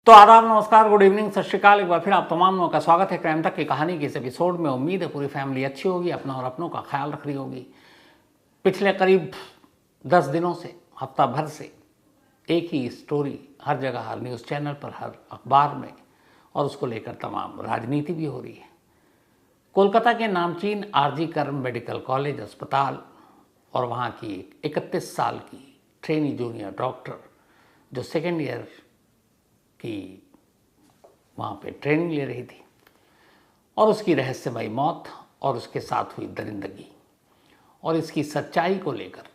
तो आदाब, नमस्कार, गुड इवनिंग, सत श्रीकाल। एक बार फिर आप तमाम लोगों का स्वागत है क्राइम तक की कहानी के इस एपिसोड में। उम्मीद है पूरी फैमिली अच्छी होगी, अपना और अपनों का ख्याल रख रही होगी। पिछले करीब 10 दिनों से, हफ्ता भर से एक ही स्टोरी हर जगह, हर न्यूज़ चैनल पर, हर अखबार में, और उसको लेकर तमाम राजनीति भी हो रही है। कोलकाता के नामचीन आरजी कर मेडिकल कॉलेज अस्पताल और वहाँ की 31 साल की ट्रेनी जूनियर डॉक्टर जो सेकेंड ईयर की वहाँ पे ट्रेनिंग ले रही थी, और उसकी रहस्यमयी मौत और उसके साथ हुई दरिंदगी, और इसकी सच्चाई को लेकर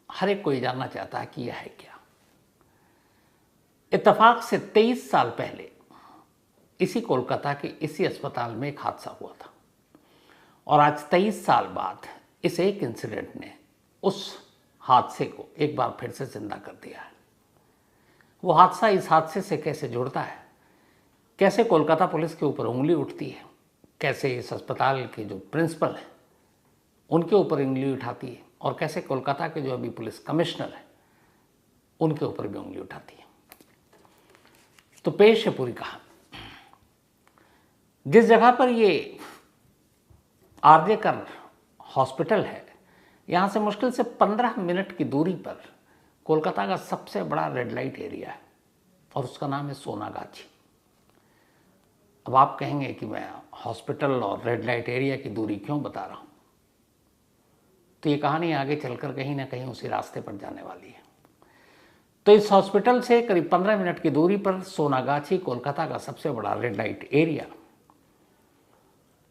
हर एक कोई जानना चाहता है कि यह है क्या। इत्तेफाक से 23 साल पहले इसी कोलकाता के इसी अस्पताल में एक हादसा हुआ था, और आज 23 साल बाद इस एक इंसिडेंट ने उस हादसे को एक बार फिर से जिंदा कर दिया है। वो हादसा इस हादसे से कैसे जुड़ता है, कैसे कोलकाता पुलिस के ऊपर उंगली उठती है, कैसे इस अस्पताल के जो प्रिंसिपल हैं उनके ऊपर उंगली उठाती है, और कैसे कोलकाता के जो अभी पुलिस कमिश्नर हैं उनके ऊपर भी उंगली उठाती है। तो पेश है पूरी कहानी। जिस जगह पर ये आरजे कर हॉस्पिटल है, यहाँ से मुश्किल से 15 मिनट की दूरी पर कोलकाता का सबसे बड़ा रेड लाइट एरिया है, और उसका नाम है सोनागाछी। अब आप कहेंगे कि मैं हॉस्पिटल और रेड लाइट एरिया की दूरी क्यों बता रहा हूँ, तो ये कहानी आगे चलकर कहीं ना कहीं उसी रास्ते पर जाने वाली है। तो इस हॉस्पिटल से करीब 15 मिनट की दूरी पर सोनागाछी कोलकाता का सबसे बड़ा रेड लाइट एरिया,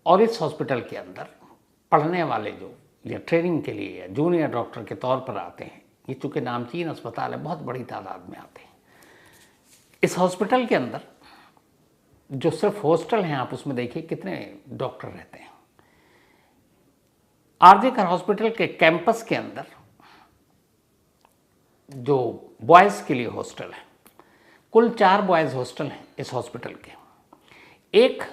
और इस हॉस्पिटल के अंदर पढ़ने वाले जो या ट्रेनिंग के लिए जूनियर डॉक्टर के तौर पर आते हैं, ये चूँकि नामचीन अस्पताल है, बहुत बड़ी तादाद में आते हैं। इस हॉस्पिटल के अंदर जो सिर्फ हॉस्टल हैं, आप उसमें देखिए कितने डॉक्टर रहते हैं। आरजे कर हॉस्पिटल के कैंपस के अंदर जो बॉयज़ के लिए हॉस्टल है, कुल 4 बॉयज़ हॉस्टल हैं इस हॉस्पिटल के। एक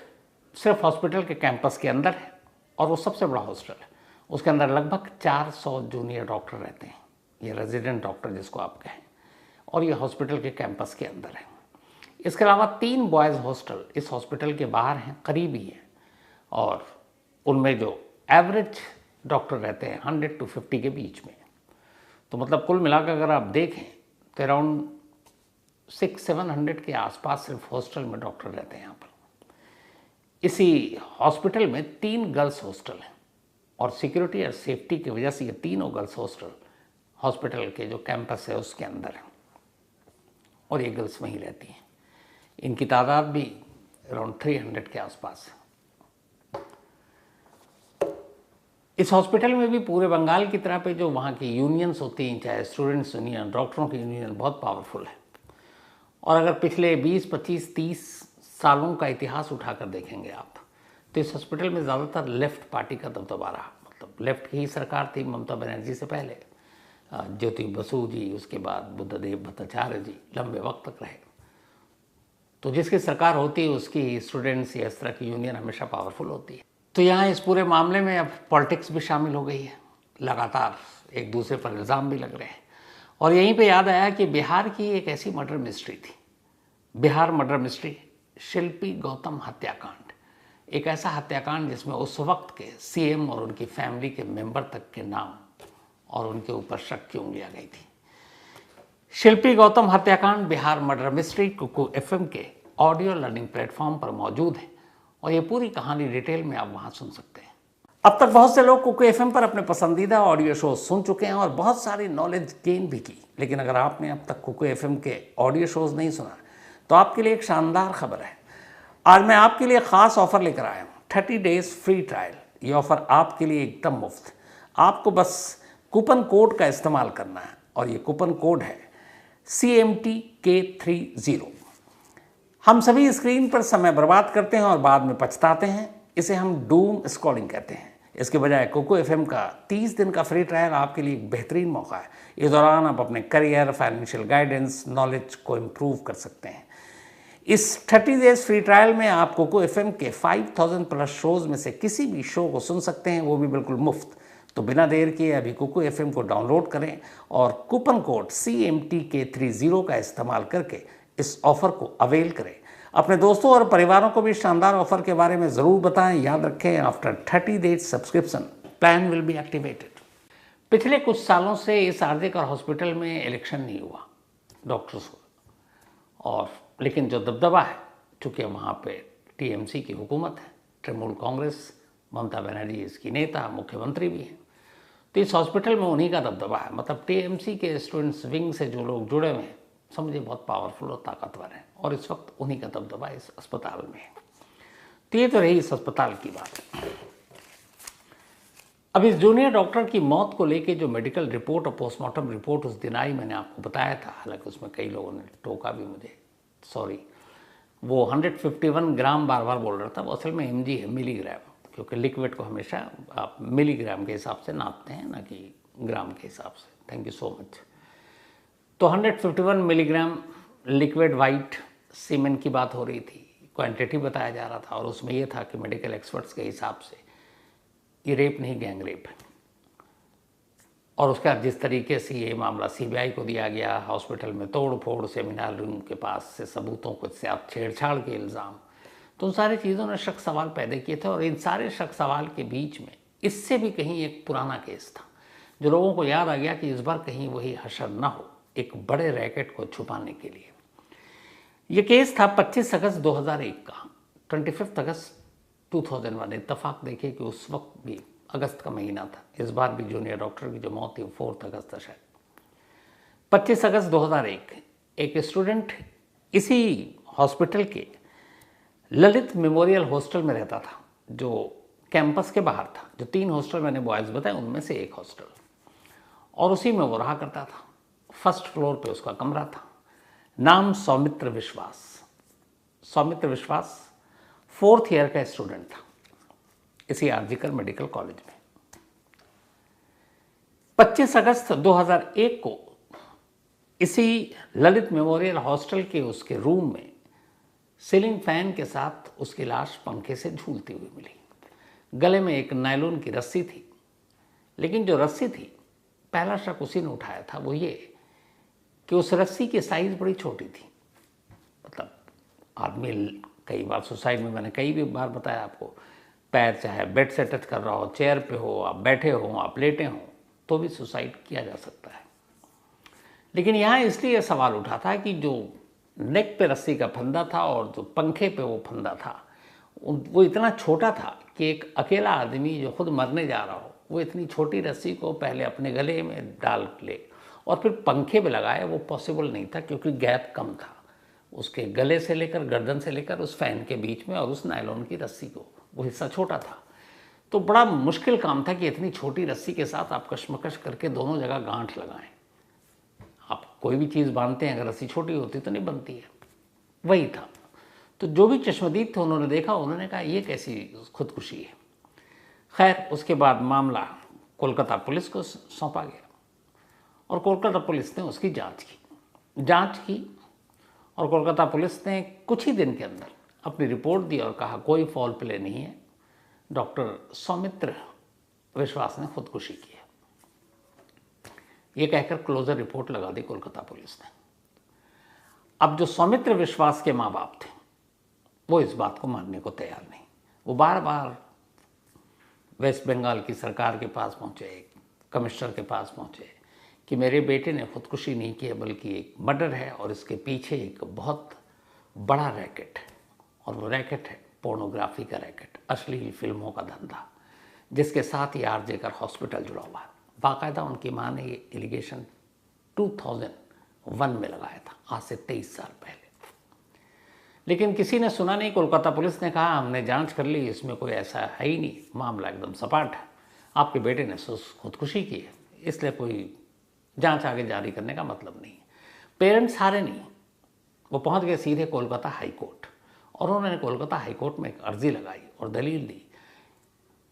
सिर्फ हॉस्पिटल के कैंपस के अंदर है, और वो सबसे बड़ा हॉस्टल है। उसके अंदर लगभग 400 जूनियर डॉक्टर रहते हैं, ये रेजिडेंट डॉक्टर जिसको आप कहें, और ये हॉस्पिटल के कैंपस के अंदर है। इसके अलावा 3 बॉयज़ हॉस्टल इस हॉस्पिटल के बाहर हैं, करीब ही हैं, और उनमें जो एवरेज डॉक्टर रहते हैं 100 to 50 के बीच में। तो मतलब कुल मिलाकर अगर आप देखें तो अराउंड 600-700 के आसपास सिर्फ हॉस्टल में डॉक्टर रहते हैं यहाँ पर। इसी हॉस्पिटल में 3 गर्ल्स हॉस्टल हैं, और सिक्योरिटी और सेफ्टी की वजह से ये तीनों गर्ल्स हॉस्टल हॉस्पिटल के जो कैंपस है उसके अंदर है, और ये गर्ल्स वहीं रहती हैं। इनकी तादाद भी अराउंड 300 के आसपास है। इस हॉस्पिटल में भी पूरे बंगाल की तरह पे जो वहाँ की यूनियंस होती हैं, चाहे स्टूडेंट्स यूनियन, डॉक्टरों की यूनियन, बहुत पावरफुल है। और अगर पिछले 20, 25, 30 सालों का इतिहास उठाकर देखेंगे आप, तो इस हॉस्पिटल में ज़्यादातर लेफ्ट पार्टी का दबदबा रहा। मतलब लेफ्ट की ही सरकार थी ममता बनर्जी से पहले, ज्योति बसु जी, उसके बाद बुद्धदेव भट्टाचार्य जी लंबे वक्त तक रहे। तो जिसकी सरकार होती है उसकी स्टूडेंट्स या इस तरह की यूनियन हमेशा पावरफुल होती है। तो यहाँ इस पूरे मामले में अब पॉलिटिक्स भी शामिल हो गई है, लगातार एक दूसरे पर इल्ज़ाम भी लग रहे हैं। और यहीं पे याद आया कि बिहार की एक ऐसी मर्डर मिस्ट्री थी, बिहार मर्डर मिस्ट्री, शिल्पी गौतम हत्याकांड। एक ऐसा हत्याकांड जिसमें उस वक्त के सीएम और उनकी फैमिली के मेंबर तक के नाम और उनके ऊपर शक की उंगलियां गई थी। शिल्पी गौतम हत्याकांड Bihar murder mystery Kuku FM के ऑडियो लर्निंग प्लेटफॉर्म पर मौजूद है, और ये पूरी कहानी डिटेल में आप वहाँ सुन सकते हैं। अब तक बहुत से लोग कुकू एफएम पर अपने पसंदीदा ऑडियो शो सुन चुके हैं और बहुत सारी नॉलेज गेन भी की, लेकिन अगर आपने अब तक कुकू एफएम के ऑडियो शोज़ नहीं सुना तो आपके लिए एक शानदार खबर है। आज मैं आपके लिए ख़ास ऑफ़र लेकर आया हूँ, 30 डेज़ फ्री ट्रायल। ये ऑफ़र आपके लिए एकदम मुफ्त। आपको बस कूपन कोड का इस्तेमाल करना है, और ये कूपन कोड है CMTK30। हम सभी स्क्रीन पर समय बर्बाद करते हैं और बाद में पछताते हैं, इसे हम डूम स्क्रॉलिंग कहते हैं। इसके बजाय कुकू एफएम का 30 दिन का फ्री ट्रायल आपके लिए एक बेहतरीन मौका है। इस दौरान आप अपने करियर, फाइनेंशियल गाइडेंस, नॉलेज को इम्प्रूव कर सकते हैं। इस 30 डेज फ्री ट्रायल में आप कुकू एफएम के 5000 प्लस शोज़ में से किसी भी शो को सुन सकते हैं, वो भी बिल्कुल मुफ्त। तो बिना देर किए अभी कुकू एफएम को डाउनलोड करें और कूपन कोड CMTK30 का इस्तेमाल करके इस ऑफर को अवेल करें। अपने दोस्तों और परिवारों को भी शानदार ऑफर के बारे में ज़रूर बताएं। याद रखें, after 30 days subscription plan will be activated. पिछले कुछ सालों से इस आरजेकर हॉस्पिटल में इलेक्शन नहीं हुआ डॉक्टर्स को, और लेकिन जो दबदबा है, चूँकि वहाँ पे टीएमसी की हुकूमत है, तृणमूल कांग्रेस, ममता बनर्जी इसकी नेता, मुख्यमंत्री भी हैं, तो इस हॉस्पिटल में उन्हीं का दबदबा है। मतलब टीएमसी के स्टूडेंट्स विंग से जो लोग जुड़े हुए हैं, समझे बहुत पावरफुल और ताकतवर हैं, और इस वक्त उन्हीं का दबदबा इस अस्पताल में है। तो ये तो रही इस अस्पताल की बात। अब इस जूनियर डॉक्टर की मौत को लेके जो मेडिकल रिपोर्ट और पोस्टमार्टम रिपोर्ट उस दिन आई, मैंने आपको बताया था, हालांकि उसमें कई लोगों ने टोका भी मुझे, सॉरी, वो 151 ग्राम बार बार बोल रहा था, वो असल में mg है, मिलीग्राम, क्योंकि लिक्विड को हमेशा आप मिलीग्राम के हिसाब से नापते हैं, ना कि ग्राम के हिसाब से। Thank you so much. तो 151 मिलीग्राम लिक्विड वाइट सीमेंट की बात हो रही थी, क्वांटिटी बताया जा रहा था, और उसमें यह था कि मेडिकल एक्सपर्ट्स के हिसाब से ये रेप नहीं, गैंग रेप है। और उसके बाद जिस तरीके से ये मामला सीबीआई को दिया गया, हॉस्पिटल में तोड़ फोड़, सेमिनार रूम के पास से सबूतों को से आप छेड़छाड़ के इल्ज़ाम, तो उन सारी चीज़ों ने शक सवाल पैदा किए थे। और इन सारे शक सवाल के बीच में इससे भी कहीं एक पुराना केस था, जो लोगों को याद आ गया कि इस बार कहीं वही हशर ना हो, एक बड़े रैकेट को छुपाने के लिए। ये केस था 25 अगस्त 2001 का, 25 अगस्त 2001। इत्तफाक देखिए कि उस वक्त भी अगस्त का महीना था, इस बार भी जूनियर डॉक्टर की जो मौत थी 4 अगस्त था शायद। 25 अगस्त 2001 एक स्टूडेंट इसी हॉस्पिटल के ललित मेमोरियल हॉस्टल में रहता था, जो कैंपस के बाहर था। जो 3 हॉस्टल मैंने बॉयज़ बताए, उनमें से एक हॉस्टल, और उसी में वो रहा करता था। फर्स्ट फ्लोर पे उसका कमरा था। नाम सौमित्र विश्वास। सौमित्र विश्वास 4th ईयर का स्टूडेंट था इसी आरजीकर मेडिकल कॉलेज में। 25 अगस्त 2001 को इसी ललित मेमोरियल हॉस्टल के उसके रूम में सीलिंग फैन के साथ उसकी लाश पंखे से झूलती हुई मिली। गले में एक नायलॉन की रस्सी थी, लेकिन जो रस्सी थी, पहला शक उसी ने उठाया था, वो ये कि उस रस्सी की साइज़ बड़ी छोटी थी। मतलब आदमी कई बार सुसाइड में, मैंने कई भी बार बताया आपको, पैर चाहे बेड से टच कर रहा हो, चेयर पे हो, आप बैठे हो, आप लेटे हो, तो भी सुसाइड किया जा सकता है। लेकिन यहाँ इसलिए सवाल उठा था कि जो नेक पे रस्सी का फंदा था और जो पंखे पे वो फंदा था, वो इतना छोटा था कि एक अकेला आदमी जो खुद मरने जा रहा हो, वो इतनी छोटी रस्सी को पहले अपने गले में डाल ले और फिर पंखे पे लगाए, वो पॉसिबल नहीं था, क्योंकि गैप कम था उसके गले से लेकर, गर्दन से लेकर उस फैन के बीच में, और उस नायलॉन की रस्सी को, वो हिस्सा छोटा था। तो बड़ा मुश्किल काम था कि इतनी छोटी रस्सी के साथ आप कशमकश करके दोनों जगह गांठ लगाएं। आप कोई भी चीज़ बांधते हैं, अगर रस्सी छोटी होती तो नहीं बनती है, वही था। तो जो भी चश्मदीद थे, उन्होंने देखा, उन्होंने कहा ये कैसी खुदकुशी है। खैर, उसके बाद मामला कोलकाता पुलिस को सौंपा गया, और कोलकाता पुलिस ने उसकी जांच की, और कोलकाता पुलिस ने कुछ ही दिन के अंदर अपनी रिपोर्ट दी और कहा कोई फॉल प्ले नहीं है, डॉक्टर सौमित्र विश्वास ने खुदकुशी की है। ये कहकर क्लोजर रिपोर्ट लगा दी कोलकाता पुलिस ने। अब जो सौमित्र विश्वास के माँ बाप थे, वो इस बात को मानने को तैयार नहीं। वो बार बार वेस्ट बंगाल की सरकार के पास पहुँचे, कमिश्नर के पास पहुँचे कि मेरे बेटे ने खुदकुशी नहीं की है, बल्कि एक मर्डर है, और इसके पीछे एक बहुत बड़ा रैकेट है, और वो रैकेट है पोर्नोग्राफी का रैकेट, अश्लील फिल्मों का धंधा, जिसके साथ ही आरजेकर हॉस्पिटल जुड़ा हुआ है। बाकायदा उनकी माँ ने ये एलिगेशन 2001 में लगाया था, आज से 23 साल पहले। लेकिन किसी ने सुना नहीं। कोलकाता पुलिस ने कहा हमने जांच कर ली, इसमें कोई ऐसा है ही नहीं, मामला एकदम सपाट है, आपके बेटे ने खुदकुशी की है, इसलिए कोई जांच आगे जारी करने का मतलब नहीं है। पेरेंट्स हारे नहीं, वो पहुंच गए सीधे कोलकाता हाई कोर्ट, और उन्होंने कोलकाता हाई कोर्ट में एक अर्जी लगाई और दलील दी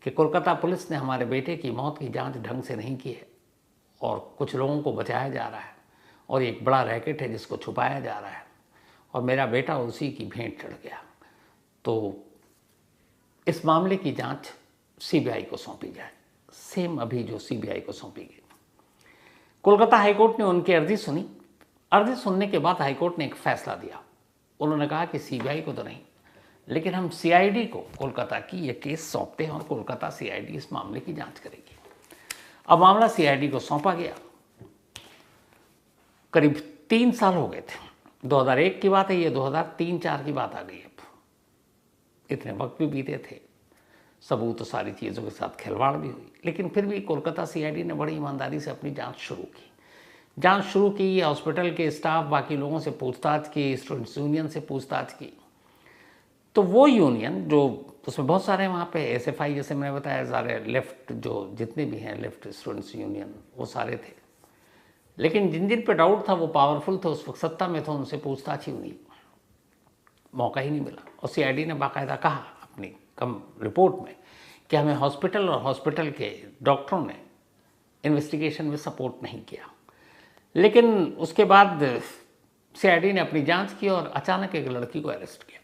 कि कोलकाता पुलिस ने हमारे बेटे की मौत की जांच ढंग से नहीं की है, और कुछ लोगों को बचाया जा रहा है, और एक बड़ा रैकेट है जिसको छुपाया जा रहा है, और मेरा बेटा उसी की भेंट चढ़ गया। तो इस मामले की जांच सीबीआई को सौंपी जाए, सेम अभी जो सीबीआई को सौंपी गई। कोलकाता हाईकोर्ट ने उनकी अर्जी सुनी, अर्जी सुनने के बाद हाईकोर्ट ने एक फैसला दिया। उन्होंने कहा कि सीबीआई को तो नहीं, लेकिन हम सीआईडी को कोलकाता की ये केस सौंपते हैं और कोलकाता सीआईडी इस मामले की जांच करेगी। अब मामला सीआईडी को सौंपा गया। करीब 3 साल हो गए थे। 2001 की बात है, ये 2003-4 की बात आ गई। अब इतने वक्त भी बीते थे, सबूत तो सारी चीज़ों के साथ खिलवाड़ भी हुई, लेकिन फिर भी कोलकाता सीआईडी ने बड़ी ईमानदारी से अपनी जांच शुरू की। हॉस्पिटल के स्टाफ, बाकी लोगों से पूछताछ की, स्टूडेंट्स यूनियन से पूछताछ की। तो वो यूनियन जो उसमें बहुत सारे वहाँ पे एसएफआई, जैसे मैंने बताया, सारे लेफ्ट जो जितने भी हैं लेफ्ट स्टूडेंट्स यूनियन, वो सारे थे। लेकिन जिन जिन पे डाउट था वो पावरफुल थे, उस वक्त सत्ता में थे, उनसे पूछताछ ही नहीं, मौका ही नहीं मिला। और सीआईडी ने बाकायदा कहा अपनी रिपोर्ट में कि हमें हॉस्पिटल और हॉस्पिटल के डॉक्टरों ने इन्वेस्टिगेशन में सपोर्ट नहीं किया। लेकिन उसके बाद सीआईडी ने अपनी जांच की और अचानक एक लड़की को अरेस्ट किया,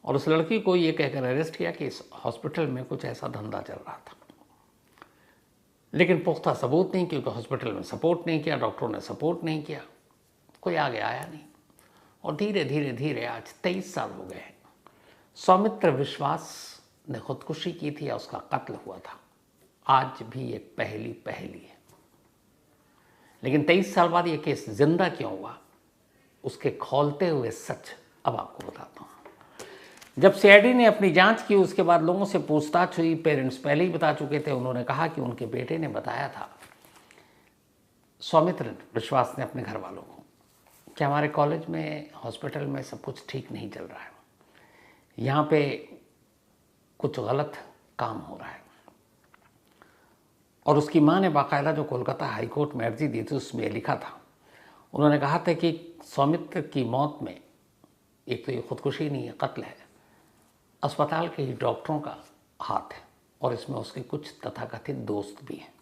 और उस लड़की को ये कहकर अरेस्ट किया कि इस हॉस्पिटल में कुछ ऐसा धंधा चल रहा था। लेकिन पुख्ता सबूत नहीं, क्योंकि हॉस्पिटल में सपोर्ट नहीं किया, डॉक्टरों ने सपोर्ट नहीं किया, कोई आगे आया नहीं। और धीरे धीरे धीरे आज 23 साल हो गए। सौमित्र विश्वास ने खुदकुशी की थी या उसका कत्ल हुआ था, आज भी ये पहली है। लेकिन 23 साल बाद ये केस जिंदा क्यों हुआ, उसके खौलते हुए सच अब आपको बताता हूँ। जब सीआईडी ने अपनी जांच की, उसके बाद लोगों से पूछताछ हुई। पेरेंट्स पहले ही बता चुके थे। उन्होंने कहा कि उनके बेटे ने बताया था, सौमित्र विश्वास ने, अपने घर वालों को कि हमारे कॉलेज में, हॉस्पिटल में सब कुछ ठीक नहीं चल रहा है, यहाँ पे कुछ गलत काम हो रहा है। और उसकी माँ ने बाकायदा जो कोलकाता हाईकोर्ट में अर्जी दी थी, उसमें लिखा था, उन्होंने कहा था कि सौमित्र की मौत में एक तो ये खुदकुशी नहीं है, कत्ल है, अस्पताल के ही डॉक्टरों का हाथ है, और इसमें उसके कुछ तथाकथित दोस्त भी हैं,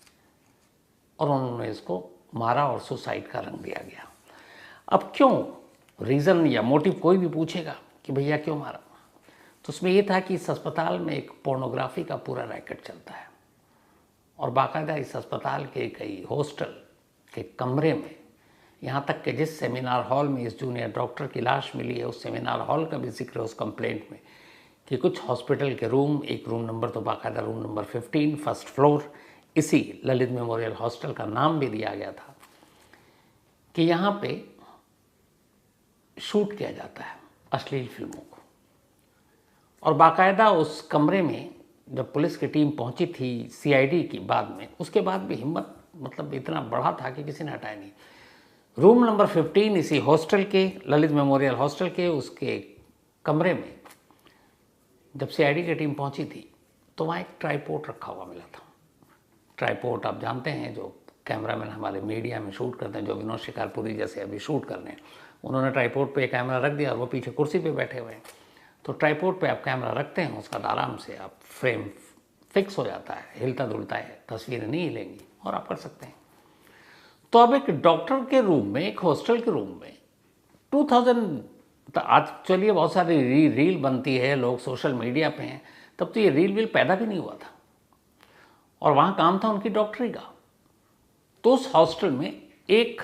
और उन्होंने इसको मारा और सुसाइड का रंग दिया गया। अब क्यों, रीज़न या मोटिव कोई भी पूछेगा कि भैया क्यों मारा, तो उसमें ये था कि इस अस्पताल में एक पोर्नोग्राफी का पूरा रैकेट चलता है, और बाकायदा इस अस्पताल के कई हॉस्टल के कमरे में, यहाँ तक कि जिस सेमिनार हॉल में इस जूनियर डॉक्टर की लाश मिली है, उस सेमिनार हॉल का भी जिक्र है उस कंप्लेंट में, कि कुछ हॉस्पिटल के रूम, एक रूम नंबर तो बाकायदा रूम नंबर 15 फर्स्ट फ्लोर, इसी ललित मेमोरियल हॉस्टल का नाम भी दिया गया था, कि यहाँ पे शूट किया जाता है अश्लील फिल्मों को। और बाकायदा उस कमरे में जब पुलिस की टीम पहुंची थी सीआईडी की बाद में, उसके बाद भी हिम्मत मतलब इतना बढ़ा था कि किसी ने हटाया नहीं। रूम नंबर 15 इसी हॉस्टल के, ललित मेमोरियल हॉस्टल के, उसके कमरे में जब सीआईडी की टीम पहुंची थी, तो वहाँ एक ट्राइपॉड रखा हुआ मिला था। ट्राइपॉड आप जानते हैं, जो कैमरामैन हमारे मीडिया में शूट करते हैं, जो विनोद शिकारपुरी जैसे अभी शूट कर रहे हैं, उन्होंने ट्राइपॉड पे कैमरा रख दिया और वो पीछे कुर्सी पे बैठे हुए हैं। तो ट्राइपॉड पे आप कैमरा रखते हैं, उसका आराम से आप फ्रेम फिक्स हो जाता है, हिलता डुलता है, तस्वीरें नहीं हिलेंगी और आप कर सकते हैं। तो अब एक डॉक्टर के रूम में, एक हॉस्टल के रूम में 2000, आज चलिए बहुत सारी रील बनती है, लोग सोशल मीडिया पे हैं, तब तो ये रील पैदा भी नहीं हुआ था, और वहाँ काम था उनकी डॉक्टरी का। तो उस हॉस्टल में एक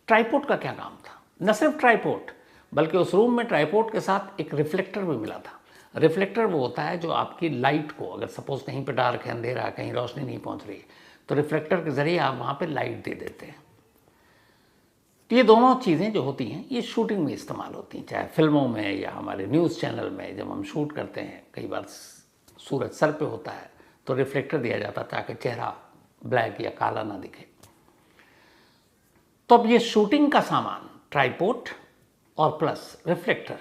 ट्राइपॉड का क्या काम था, न सिर्फ ट्राइपॉड, बल्कि उस रूम में ट्राइपॉड के साथ एक रिफ्लेक्टर भी मिला था। रिफ्लेक्टर वो होता है जो आपकी लाइट को, अगर सपोज कहीं पे डार्क है, अंधेरा है, कहीं रोशनी नहीं पहुंच रही, तो रिफ्लेक्टर के जरिए आप वहाँ पे लाइट दे देते हैं। तो ये दोनों चीज़ें जो होती हैं, ये शूटिंग में इस्तेमाल होती हैं, चाहे फिल्मों में या हमारे न्यूज़ चैनल में जब हम शूट करते हैं। कई बार सूरज सर पे होता है तो रिफ्लेक्टर दिया जाता है ताकि चेहरा ब्लैक या काला ना दिखे। तो अब ये शूटिंग का सामान, ट्राइपॉड और प्लस रिफ्लेक्टर,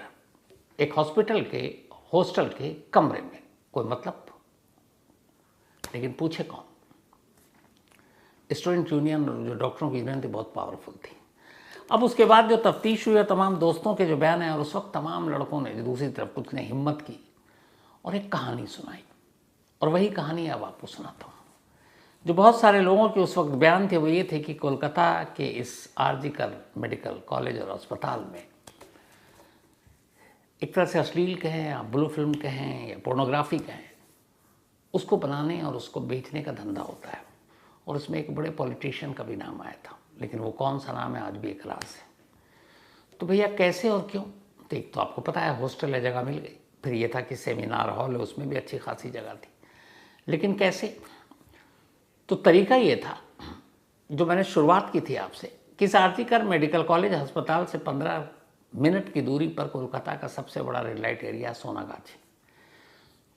एक हॉस्पिटल के हॉस्टल के कमरे में, कोई मतलब? लेकिन पूछे कौन? स्टूडेंट यूनियन, जो डॉक्टरों की यूनियन थी, बहुत पावरफुल थी। अब उसके बाद जो तफ्तीश हुई, तमाम दोस्तों के जो बयान हैं, और उस वक्त तमाम लड़कों ने जो दूसरी तरफ, कुछ ने हिम्मत की और एक कहानी सुनाई, और वही कहानी अब आपको सुनाता हूँ। जो बहुत सारे लोगों के उस वक्त बयान थे वो ये थे कि कोलकाता के इस आरजीकर मेडिकल कॉलेज और अस्पताल में एक तरह से अश्लील कहें या ब्लू फिल्म कहें या पोर्नोग्राफी कहें, उसको बनाने और उसको बेचने का धंधा होता है। और उसमें एक बड़े पॉलिटिशियन का भी नाम आया था, लेकिन वो कौन सा नाम है आज भी एक राज है। तो भैया कैसे और क्यों? तो एक तो आपको पता है हॉस्टल है, जगह मिल गई। फिर ये था कि सेमिनार हॉल है, उसमें भी अच्छी खासी जगह थी। लेकिन कैसे? तो तरीका ये था जो मैंने शुरुआत की थी आपसे, कि आरजीकर मेडिकल कॉलेज अस्पताल से 15 मिनट की दूरी पर कोलकाता का सबसे बड़ा रेड लाइट एरिया सोनागाछी।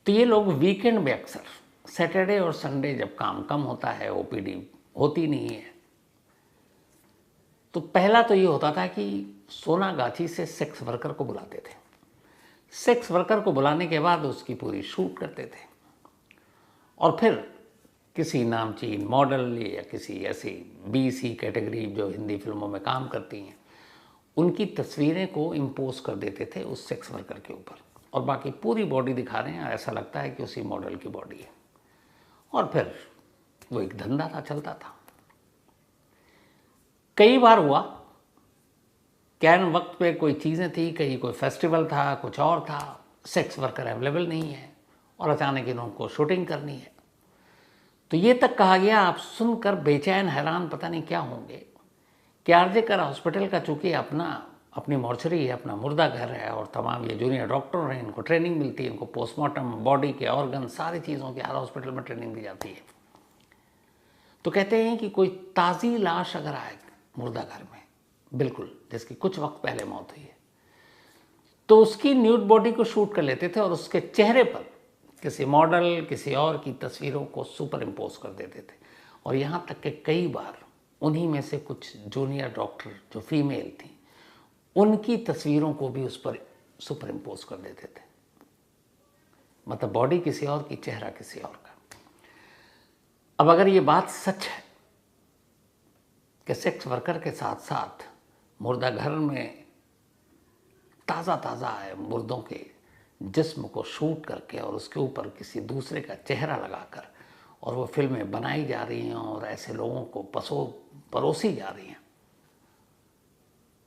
तो ये लोग वीकेंड में अक्सर सैटरडे और संडे जब काम कम होता है, ओपीडी होती नहीं है, तो पहला तो ये होता था कि सोनागाछी से सेक्स वर्कर को बुलाते थे। सेक्स वर्कर को बुलाने के बाद उसकी पूरी शूट करते थे और फिर किसी नामचीन मॉडल या किसी ऐसी BC कैटेगरी जो हिंदी फिल्मों में काम करती हैं, उनकी तस्वीरें को इम्पोज कर देते थे उस सेक्स वर्कर के ऊपर, और बाकी पूरी बॉडी दिखा रहे हैं, ऐसा लगता है कि उसी मॉडल की बॉडी है। और फिर वो एक धंधा था, चलता था। कई बार हुआ कैन वक्त पे कोई चीज़ें थी, कहीं कोई फेस्टिवल था, कुछ और था, सेक्स वर्कर अवेलेबल नहीं है और अचानक इनको शूटिंग करनी है। तो ये तक कहा गया, आप सुनकर बेचैन हैरान पता नहीं क्या होंगे, कि आरजीकर हॉस्पिटल का चूँकि अपनी मॉर्चरी है, अपना मुर्दा घर है, और तमाम ये जूनियर डॉक्टर हैं, इनको ट्रेनिंग मिलती है, इनको पोस्टमार्टम, बॉडी के ऑर्गन, सारी चीज़ों की हर हॉस्पिटल में ट्रेनिंग दी जाती है। तो कहते हैं कि कोई ताज़ी लाश अगर आए मुर्दा घर में, बिल्कुल जिसकी कुछ वक्त पहले मौत हुई है, तो उसकी न्यूड बॉडी को शूट कर लेते थे और उसके चेहरे पर किसी मॉडल, किसी और की तस्वीरों को सुपर इम्पोज कर देते थे। और यहाँ तक कि कई बार उन्हीं में से कुछ जूनियर डॉक्टर जो फीमेल थी, उनकी तस्वीरों को भी उस पर सुपर इम्पोज कर देते थे। मतलब बॉडी किसी और की, चेहरा किसी और का। अब अगर ये बात सच है कि सेक्स वर्कर के साथ साथ मुर्दा घर में ताज़ा ताज़ा आए मुर्दों के जिस्म को शूट करके और उसके ऊपर किसी दूसरे का चेहरा लगाकर और वो फिल्में बनाई जा रही हैं और ऐसे लोगों को परोसी जा रही हैं,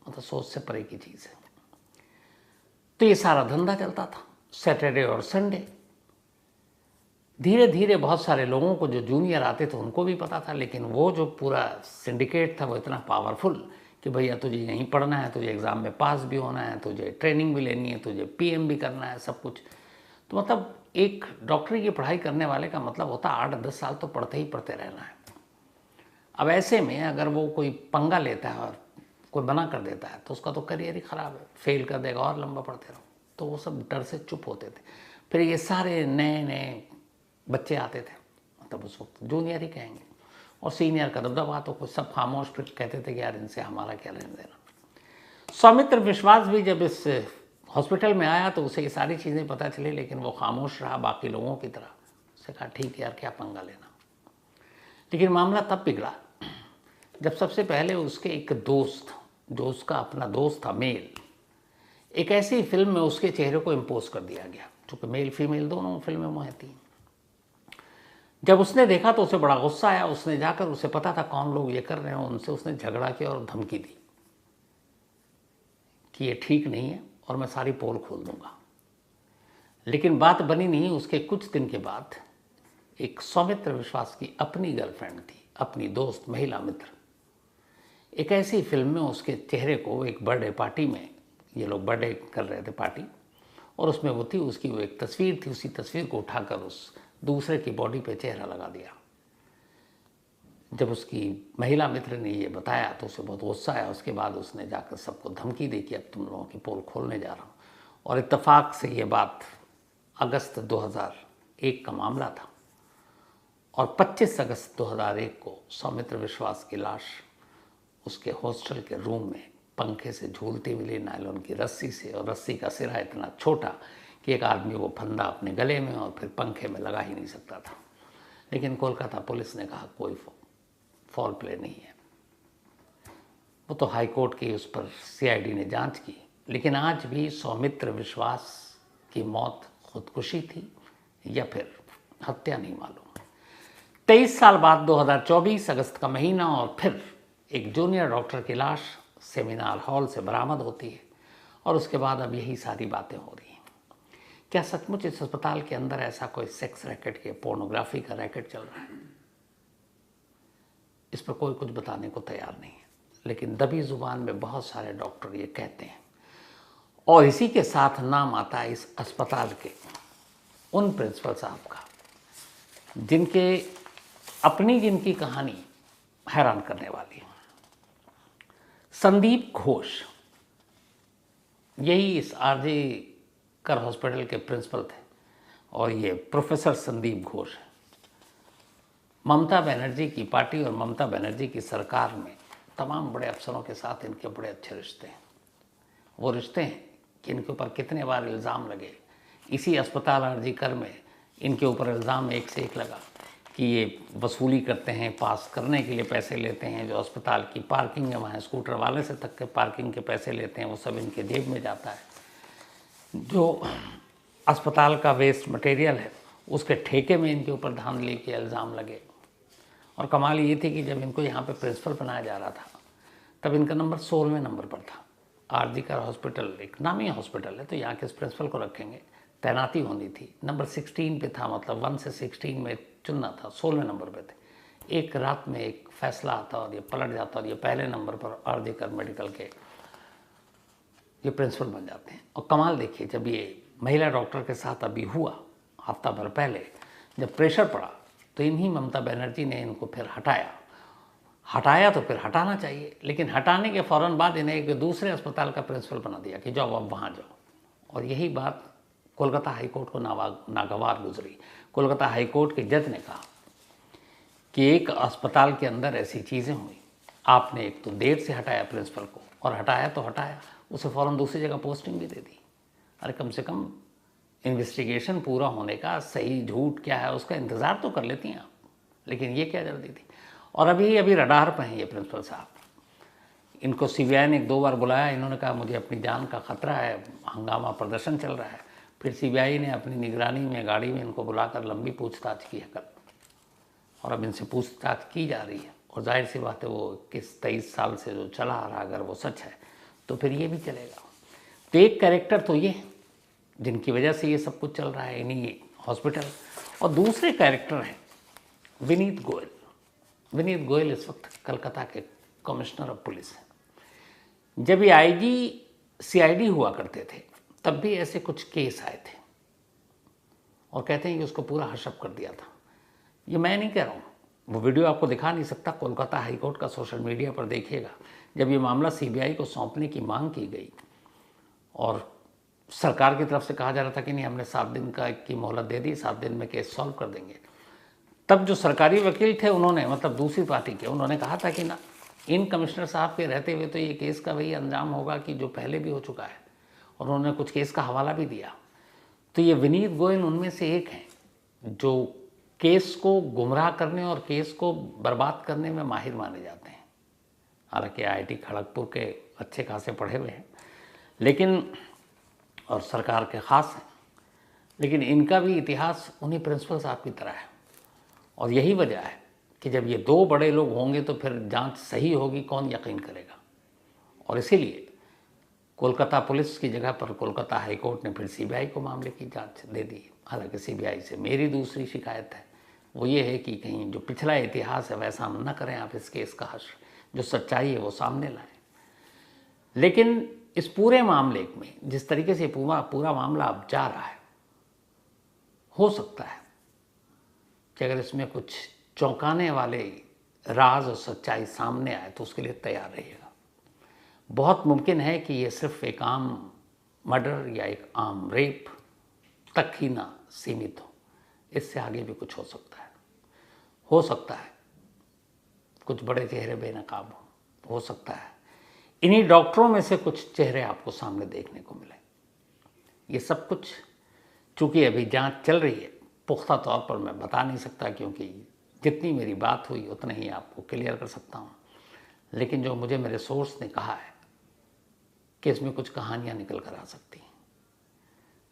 मतलब सोच से परे की चीज़ है। तो ये सारा धंधा चलता था सैटरडे और संडे। धीरे धीरे बहुत सारे लोगों को जो जूनियर आते थे उनको भी पता था, लेकिन वो जो पूरा सिंडिकेट था वो इतना पावरफुल कि भैया तुझे यहीं पढ़ना है, तुझे एग्ज़ाम में पास भी होना है, तुझे ट्रेनिंग भी लेनी है, तुझे PM भी करना है, सब कुछ। तो मतलब एक डॉक्टरी की पढ़ाई करने वाले का मतलब होता 8-10 साल तो पढ़ते ही पढ़ते रहना है। अब ऐसे में अगर वो कोई पंगा लेता है और कोई मना कर देता है तो उसका तो करियर ही ख़राब है, फेल कर देगा और लंबा पढ़ते रहो। तो वो सब डर से चुप होते थे। फिर ये सारे नए नए बच्चे आते थे, मतलब उस वक्त जूनियर ही कहेंगे, और सीनियर का दबदबा तो कुछ सब खामोश फिर कहते थे कि यार इनसे हमारा क्या लेना देना। सौमित्र विश्वास भी जब इस हॉस्पिटल में आया तो उसे ये सारी चीज़ें पता चली, लेकिन वो खामोश रहा बाकी लोगों की तरह। उसने कहा ठीक है यार, क्या पंगा लेना। लेकिन मामला तब बिगड़ा जब सबसे पहले उसके एक दोस्त, जो उसका अपना दोस्त था मेल, एक ऐसी फिल्म में उसके चेहरे को इम्पोज कर दिया गया, चूँकि मेल फीमेल दोनों फिल्में में थी। जब उसने देखा तो उसे बड़ा गुस्सा आया। उसने जाकर, उसे पता था कौन लोग ये कर रहे हैं, उनसे उसने झगड़ा किया और धमकी दी कि ये ठीक नहीं है और मैं सारी पोल खोल दूंगा। लेकिन बात बनी नहीं। उसके कुछ दिन के बाद एक सौमित्र विश्वास की अपनी गर्लफ्रेंड थी, अपनी दोस्त, महिला मित्र, एक ऐसी फिल्म में उसके चेहरे को एक बर्थडे पार्टी में, ये लोग बर्थडे कर रहे थे पार्टी, और उसमें वो थी, उसकी वो एक तस्वीर थी, उसी तस्वीर को उठाकर उस दूसरे की बॉडी पे चेहरा लगा दिया। जब उसकी महिला मित्र ने ये बताया तो उसे बहुत गुस्सा आया। उसके बाद उसने जाकर सबको धमकी दी कि अब तुम लोगों की पोल खोलने जा रहा हूँ। और इत्तेफाक से ये बात अगस्त 2001 का मामला था, और 25 अगस्त 2001 को सौमित्र विश्वास की लाश उसके हॉस्टल के रूम में पंखे से झूलती मिली, नायलॉन की रस्सी से, और रस्सी का सिरा इतना छोटा कि एक आदमी वो फंदा अपने गले में और फिर पंखे में लगा ही नहीं सकता था। लेकिन कोलकाता पुलिस ने कहा कोई फॉल प्ले नहीं है। वो तो हाई कोर्ट की उस पर CID ने जांच की, लेकिन आज भी सौमित्र विश्वास की मौत खुदकुशी थी या फिर हत्या नहीं मालूम। 23 साल बाद 2024 अगस्त का महीना, और फिर एक जूनियर डॉक्टर की लाश सेमिनार हॉल से बरामद होती है, और उसके बाद अब यही सारी बातें हो रही हैं। क्या सचमुच इस अस्पताल के अंदर ऐसा कोई सेक्स रैकेट के, पोर्नोग्राफी का रैकेट चल रहा है? इस पर कोई कुछ बताने को तैयार नहीं है। लेकिन दबी ज़ुबान में बहुत सारे डॉक्टर ये कहते हैं। और इसी के साथ नाम आता है इस अस्पताल के उन प्रिंसिपल साहब का जिनके अपनी जिनकी कहानी हैरान करने वाली है। संदीप घोष, यही इस आरजे कर हॉस्पिटल के प्रिंसिपल थे और ये प्रोफेसर संदीप घोष है। ममता बनर्जी की पार्टी और ममता बनर्जी की सरकार में तमाम बड़े अफसरों के साथ इनके बड़े अच्छे रिश्ते हैं। वो रिश्ते हैं कि इनके ऊपर कितने बार इल्ज़ाम लगे। इसी अस्पताल आरजी कर में इनके ऊपर इल्ज़ाम एक से एक लगा कि ये वसूली करते हैं, पास करने के लिए पैसे लेते हैं, जो अस्पताल की पार्किंग है वहाँ स्कूटर वाले से तक के पार्किंग के पैसे लेते हैं, वो सब इनके जेब में जाता है। जो अस्पताल का वेस्ट मटेरियल है उसके ठेके में इनके ऊपर धांधली के इल्ज़ाम लगे। और कमाल ये थी कि जब इनको यहाँ पे प्रिंसिपल बनाया जा रहा था तब इनका नंबर 16वें नंबर पर था। आरजी कर हॉस्पिटल एक नामी हॉस्पिटल है, तो यहाँ के इस प्रिंसिपल को रखेंगे, तैनाती होनी थी। नंबर 16 पे था, मतलब 1 से 16 में चुनना था, 16वें नंबर पे थे। एक रात में एक फैसला आता और ये पलट जाता और ये पहले नंबर पर आरजी कर मेडिकल के ये प्रिंसिपल बन जाते हैं। और कमाल देखिए, जब ये महिला डॉक्टर के साथ अभी हुआ हफ्ता भर पहले, जब प्रेशर पड़ा तो इन्हीं ममता बनर्जी ने इनको फिर हटाया तो फिर हटाना चाहिए, लेकिन हटाने के फ़ौरन बाद इन्हें एक दूसरे अस्पताल का प्रिंसिपल बना दिया कि जाओ अब वहाँ जाओ। और यही बात कोलकाता हाईकोर्ट को नागवार गुजरी। कोलकाता हाईकोर्ट के जज ने कहा कि एक अस्पताल के अंदर ऐसी चीज़ें हुई, आपने एक तो देर से हटाया प्रिंसिपल को, और हटाया तो हटाया, उसे फ़ौरन दूसरी जगह पोस्टिंग भी दे दी। अरे कम से कम इन्वेस्टिगेशन पूरा होने का सही झूठ क्या है उसका इंतज़ार तो कर लेती हैं आप, लेकिन ये क्या जल्दी थी। और अभी रडार पर हैं ये प्रिंसिपल साहब। इनको सीबीआई ने 1-2 बार बुलाया, इन्होंने कहा मुझे अपनी जान का ख़तरा है, हंगामा प्रदर्शन चल रहा है। फिर सीबीआई ने अपनी निगरानी में गाड़ी में इनको बुलाकर लंबी पूछताछ की है कल, और अब इनसे पूछताछ की जा रही है। और जाहिर सी बात है, वो 21-23 साल से जो चला आ रहा, अगर वो सच है तो फिर ये भी चलेगा। तो एक कैरेक्टर तो ये जिनकी वजह से ये सब कुछ चल रहा है इन्हीं हॉस्पिटल, और दूसरे कैरेक्टर हैं विनीत गोयल। विनीत गोयल इस वक्त कलकत्ता के कमिश्नर ऑफ पुलिस हैं। जब ये आईजी सीआईडी हुआ करते थे तब भी ऐसे कुछ केस आए थे और कहते हैं कि उसको पूरा हशप कर दिया था। ये मैं नहीं कह रहा हूँ, वो वीडियो आपको दिखा नहीं सकता, कोलकाता हाईकोर्ट का सोशल मीडिया पर देखिएगा। जब ये मामला सीबीआई को सौंपने की मांग की गई और सरकार की तरफ से कहा जा रहा था कि नहीं, हमने 7 दिन की मोहलत दे दी, 7 दिन में केस सॉल्व कर देंगे, तब जो सरकारी वकील थे उन्होंने, मतलब दूसरी पार्टी के, उन्होंने कहा था कि ना, इन कमिश्नर साहब के रहते हुए तो ये केस का वही अंजाम होगा कि जो पहले भी हो चुका है, और उन्होंने कुछ केस का हवाला भी दिया। तो ये विनीत गोयल उनमें से एक हैं जो केस को गुमराह करने और केस को बर्बाद करने में माहिर माने जाते हैं। हालांकि आईआईटी खड़गपुर के अच्छे खासे पढ़े हुए हैं, लेकिन और सरकार के ख़ास हैं, लेकिन इनका भी इतिहास उन्हीं प्रिंसिपल साहब की तरह है। और यही वजह है कि जब ये 2 बड़े लोग होंगे तो फिर जांच सही होगी, कौन यकीन करेगा। और इसीलिए कोलकाता पुलिस की जगह पर कोलकाता हाईकोर्ट ने फिर सीबीआई को मामले की जांच दे दी। हालांकि सीबीआई से मेरी दूसरी शिकायत है, वो ये है कि कहीं जो पिछला इतिहास है वैसा न करें आप, इस केस का हश्र, जो सच्चाई है वो सामने लाएं। लेकिन इस पूरे मामले में जिस तरीके से पूरा मामला अब जा रहा है, हो सकता है कि अगर इसमें कुछ चौंकाने वाले राज और सच्चाई सामने आए तो उसके लिए तैयार रहिएगा। बहुत मुमकिन है कि ये सिर्फ एक आम मर्डर या एक आम रेप तक ही ना सीमित हो, इससे आगे भी कुछ हो सकता है कुछ बड़े चेहरे बेनकाब हो सकता है इन्हीं डॉक्टरों में से कुछ चेहरे आपको सामने देखने को मिले। ये सब कुछ चूँकि अभी जांच चल रही है, पुख्ता तौर पर मैं बता नहीं सकता, क्योंकि जितनी मेरी बात हुई उतना ही आपको क्लियर कर सकता हूँ। लेकिन जो मुझे मेरे सोर्स ने कहा है कि इसमें कुछ कहानियाँ निकल कर आ सकती हैं,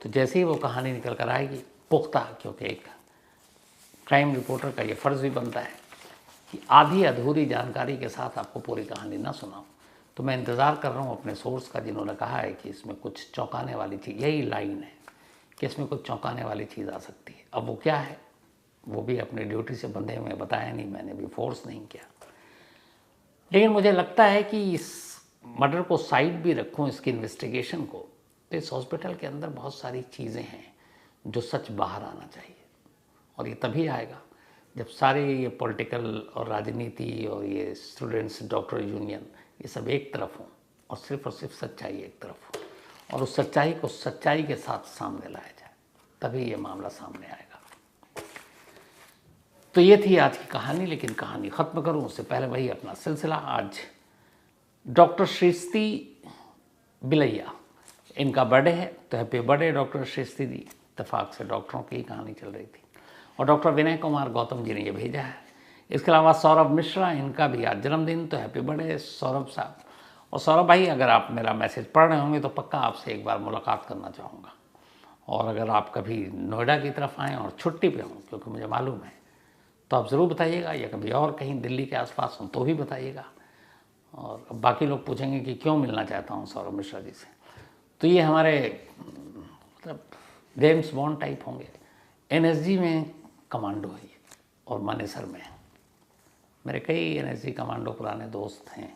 तो जैसे ही वो कहानी निकल कर आएगी पुख्ता, क्योंकि एक क्राइम रिपोर्टर का ये फ़र्ज़ भी बनता है कि आधी अधूरी जानकारी के साथ आपको पूरी कहानी ना सुनाऊं, तो मैं इंतज़ार कर रहा हूँ अपने सोर्स का, जिन्होंने कहा है कि इसमें कुछ चौंकाने वाली चीज़, यही लाइन है कि इसमें कुछ चौंकाने वाली चीज़ आ सकती है। अब वो क्या है, वो भी अपनी ड्यूटी से बंधे हुए बताया नहीं, मैंने भी फोर्स नहीं किया। लेकिन मुझे लगता है कि इस मर्डर को साइड भी रखूं, इसकी इन्वेस्टिगेशन को, तो इस हॉस्पिटल के अंदर बहुत सारी चीज़ें हैं जो सच बाहर आना चाहिए। और ये तभी आएगा जब सारे ये पॉलिटिकल और राजनीति और ये स्टूडेंट्स डॉक्टर यूनियन ये सब एक तरफ हों और सिर्फ सच्चाई एक तरफ हो, और उस सच्चाई को सच्चाई के साथ सामने लाया जाए, तभी ये मामला सामने आएगा। तो ये थी आज की कहानी। लेकिन कहानी ख़त्म करूं उससे पहले वही अपना सिलसिला। आज डॉक्टर सृष्टि बिलैया, इनका बर्थडे है, तो happy birthday doctor Srishti ji. इत्तेफाक से डॉक्टरों की कहानी चल रही थी। और डॉक्टर विनय कुमार गौतम जी ने ये भेजा है। इसके अलावा सौरभ मिश्रा, इनका भी आज जन्मदिन, तो हैप्पी बर्थडे सौरभ साहब। और सौरभ भाई, अगर आप मेरा मैसेज पढ़ रहे होंगे तो पक्का आपसे एक बार मुलाकात करना चाहूँगा। और अगर आप कभी नोएडा की तरफ आएँ और छुट्टी पे हों, क्योंकि मुझे मालूम है, तो आप ज़रूर बताइएगा, या कभी और कहीं दिल्ली के आसपास हों तो भी बताइएगा। और बाकी लोग पूछेंगे कि क्यों मिलना चाहता हूँ सौरभ मिश्रा जी से, तो ये हमारे मतलब जेम्स बॉन्ड टाइप होंगे। एनएसजी में कमांडो है और मानेसर में मेरे कई एनएसजी कमांडो पुराने दोस्त हैं।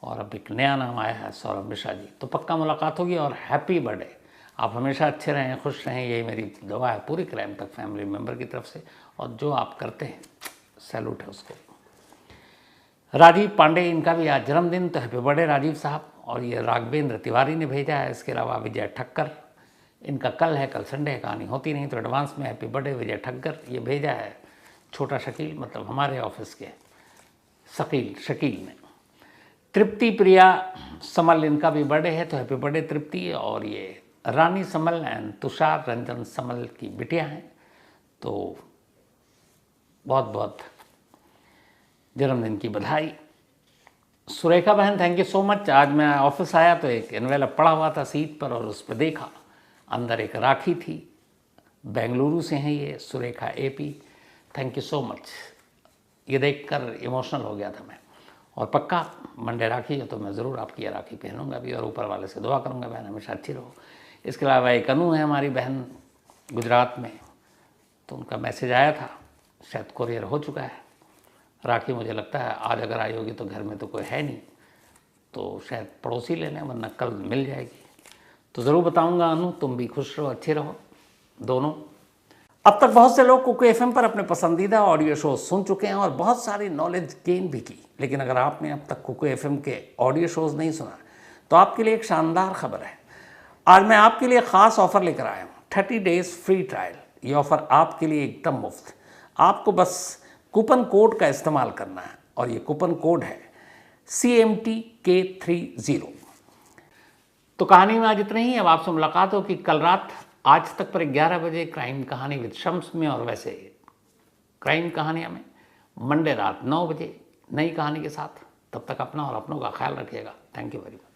और अब एक नया नाम आया है सौरभ मिश्रा जी, तो पक्का मुलाकात होगी। और हैप्पी बर्थडे, आप हमेशा अच्छे रहें, खुश रहें, यही मेरी दुआ है पूरी क्राइम तक फैमिली मेम्बर की तरफ से। और जो आप करते हैं सैल्यूट है उसको। राजीव पांडे, इनका भी आज जन्मदिन, तो हैप्पी बर्थडे राजीव साहब। और ये राघवेंद्र तिवारी ने भेजा है। इसके अलावा विजय ठक्कर, इनका कल है, कल संडे है, कहानी होती नहीं, तो एडवांस में हैप्पी बर्थडे विजय ठक्कर। ये भेजा है छोटा शकील, मतलब हमारे ऑफिस के शकील ने। तृप्ति प्रिया समल, इनका भी बर्थडे है, तो हैप्पी बर्थडे तृप्ति। और ये रानी समल एंड तुषार रंजन समल की बिटिया हैं, तो बहुत बहुत जन्मदिन की बधाई। सुरेखा बहन, थैंक यू सो मच। आज मैं ऑफिस आया तो एक एनवेलप पड़ा हुआ था सीट पर, और उस पर देखा अंदर एक राखी थी। बेंगलुरु से हैं ये, Surekha AP, thank you so much. ये देखकर इमोशनल हो गया था मैं। और पक्का मंडे राखी है तो मैं ज़रूर आपकी ये राखी पहनूंगा भी, और ऊपर वाले से दुआ करूंगा बहन हमेशा अच्छी रहो। इसके अलावा एक अनु है हमारी बहन गुजरात में, तो उनका मैसेज आया था, शायद कोरियर हो चुका है राखी। मुझे लगता है आज अगर आई होगी तो घर में तो कोई है नहीं, तो शायद पड़ोसी ले लें, वरना कल मिल जाएगी। तो ज़रूर बताऊंगा अनु, तुम भी खुश रहो, अच्छे रहो दोनों। अब तक बहुत से लोग कुकू एफएम पर अपने पसंदीदा ऑडियो शो सुन चुके हैं और बहुत सारी नॉलेज गेन भी की। लेकिन अगर आपने अब तक कुकू एफएम के ऑडियो शोज़ नहीं सुना तो आपके लिए एक शानदार खबर है। आज मैं आपके लिए ख़ास ऑफ़र लेकर आया हूँ, 30 डेज़ फ्री ट्रायल। ये ऑफ़र आपके लिए एकदम मुफ्त। आपको बस कूपन कोड का इस्तेमाल करना है, और ये कूपन कोड है CMTK30। तो कहानी में आज इतना ही। अब आपसे मुलाकात होगी कल रात आज तक पर 11 बजे क्राइम कहानी विद शम्स में, और वैसे क्राइम कहानियाँ में मंडे रात 9 बजे नई कहानी के साथ। तब तक अपना और अपनों का ख्याल रखिएगा। Thank you very much.